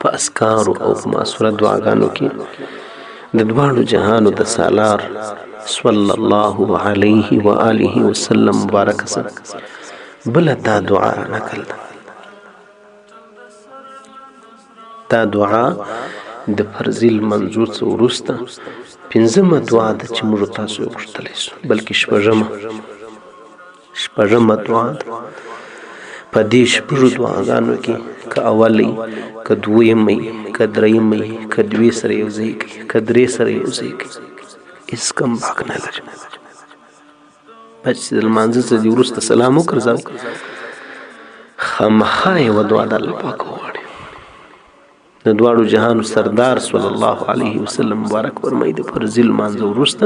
په اسکارو او په معصوره دعاګانو کې د دواړو جهانو د سالار صلی الله علیه و آله وسلم مبارک سره بل دا دعا نقل ده. دا دعا د فرضي لمانځو څخه وروسته پنځمه دعا ده چې موږ تاسو یې غوښتلی سو، بلکې شپږمه دعا ده. په دې شپږو دعاګانو کې که اولی، که دویمه، که دریمه، که دوی سره یو ځای کړي، که درې سره یو ځای کړي، هېڅ کم باک نه لري. بس چې د لمانځه څخه دې وروسته سلام وګرځاو، خامخا یوه دعا د الله پاک وغواړي. د دواړو جهانو سردار صلی الله علیه وسلم مبارک فرمایي د فرضي لمانځه وروسته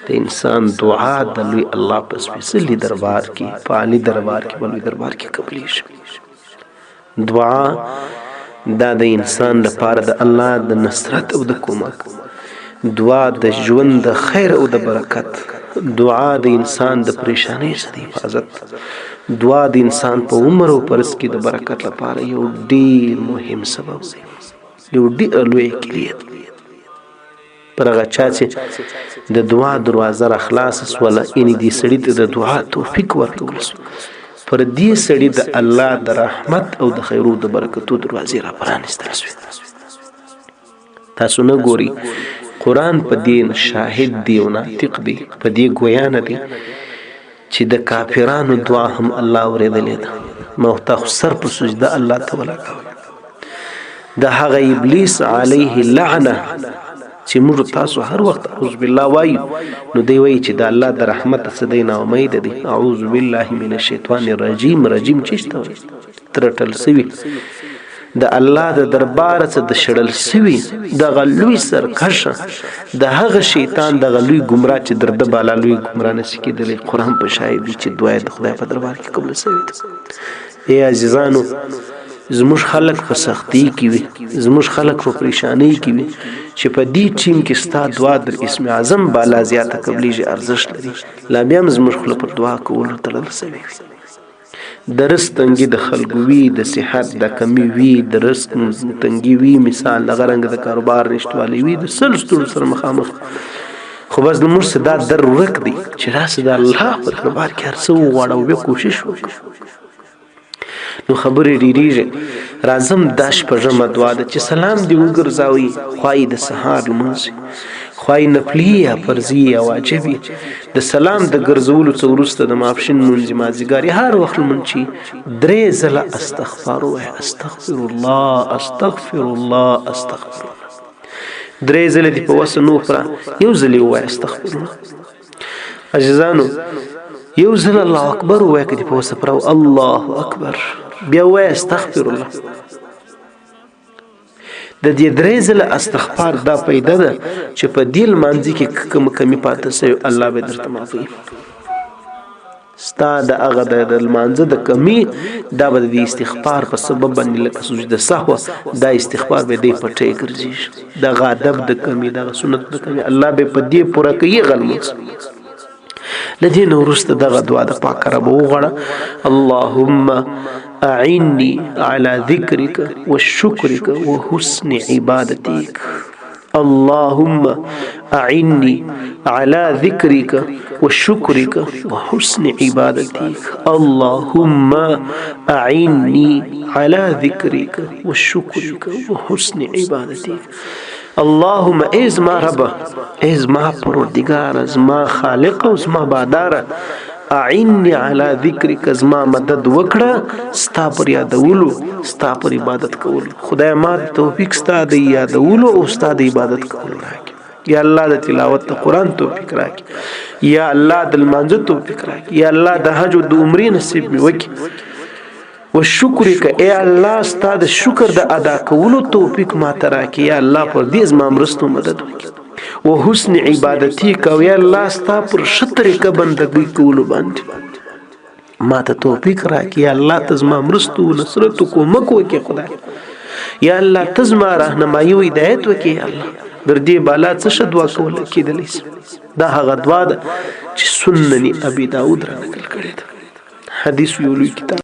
د انسان دعا د لوی الله په سپېڅلي دربار کې، په عالي دربار کې، په لوی دربار کې قبلیږي. دعا دا د انسان لپاره د الله د نصرت او د کومک، دعا د ژوند د خیر او د برکت، دعا د انسان د پریشانۍ څخه د حفاظت، دعا د انسان په عمر او په رزق کې د برکت لپاره یو ډېر مهم سبب دی، یو ډېر لوی کلید. پر هغه چا چې د دعا دروازه را خلاصه سوله، یعنې دې سړي ته د دعا توفیق ورکول سو، پر دې سړي د الله د رحمت او د خیرو د برکتو دروازې را پرانستل سوې. تاسو نه ګورئ قرآن په دې شاهد دی او ناطق دی، په دې ګویا نه دی چې د کافرانو دعا هم الله اورېدلې ده. موته خو سر په سجده الله ته ولګوئ. د هغه ابلیس علیه لعنه چې موږ تاسو هر وخت اعوذ بالله وایو، نو دی وایي چې د الله د رحمت څخه دی ناامید دی. اعوذ بالله من الشیطان الرجیم. رجیم څه ته وایي؟ ترټل سوي، د الله د دربار څخه د شړل سوي، دغه لوی سرکشه، د هغه شیطان دغه لوی ګمراه چې در د بالا لوی ګمراه نشي کېدلی. قرآن په شاهد دی چې دعا د خدای په دربار کې قبول سوې ده. ای عزیزانو، زموږ خلک په سختۍ کې وي، زموږ خلک په پریشانۍ کې وي، چې په دې ټیم کې ستا دعا در اسم اعظم بالا زیاته قبلیږي، ارزښت لري. لا بیا هم زموږ خوله پر دعا کولو تړل سوې وي. د رزق تنګي د خلکو وي، د صحت د کمی وي، د رزق تنګي وي، مثال دغه رنګ د کاروبار نشتوالی وي، د سل ستونزو سره مخامخ. خو بس زموږ څه دا در ورک دی چې راسه د الله په دربار کې هر څه وغواړه او بیا کوشش وکړه. نو خبرې ډېرېږي. راځم دا شپږمه دعا ده چې سلام دې وګرځاوي، خوا د سهار لمونځ، خوا نفلي یا فرضي یا واجبي. د سلام د ګرځولو څخه وروسته د ماپښین لمونځ، مازدیګر، هر وخت لمونځ چې 3 ځله استغفار ووایه. استغفر الله، استغفر الله، استغفر الله. 3 ځله دې په وسه نو پوره، یو ځل یې ووایه استغفر الله. عزیزانو، یو ځل الله اکبر ووایه که دې په وسه پوره، الله اکبر، بیا ووایه استغفر الله. د دې 3 ځله استغفار دا پیدا ده چې په دې لمانځه کې کوم کمی پاته سوی الله به درته معافوي. ستا د هغه د لمانځه د کمی دا به د استغفار په سبب باندې لکه سجده سهوه، دا استغفار به دی پټی ګرځي. دغه ادب د کمی، دغه سنت د کمی الله به په دې پوره کوي. غلموس له دې نه وروسته دغه دعا د پاک رب وغواړه. اللهم أعني على ذكرك وشكرك وحسن عبادتك. اللهم أعني على ذكرك وشكرك وحسن عبادتك. اللهم أعني على ذكرك وشكرك وحسن عبادتك. اللهم ازما رب، ازما پروردگار، ازما خالق، ازما بادار، اعني على ذکرک، ازما مدد وکړه ستا پر یادولو، ستا پر عبادت کولو. خدای ما توفیق ستا د یادولو او ستا د عبادت کولو راکړي. یا الله د تلاوت د قرآن توفیق راکړي، یا الله د لمانځه توفیق راکړي، یا الله د حج او د عمرې نصیب مې وکړي. وشکرک، ای الله ستا د شکر د ادا کولو توفیق ما ته راکړي. یا الله پر دې زما مرستو مدد وکړي. و حسن عبادتی کو، یا الله ستا پر ښه طریقه بندګۍ کولو باندې ما ته توفیق راکړي. یا الله ته زما مرستو نصرت کومک وکړي. خدای یا الله ته زما راهنمایي او هدایت وکړي. یا الله در دې بالا څه ښه دعا کولی کېدلی شي. دا هغه دعا ده چې سنن ابي داود را نقل کړې ده. حدیث یو لوی کتاب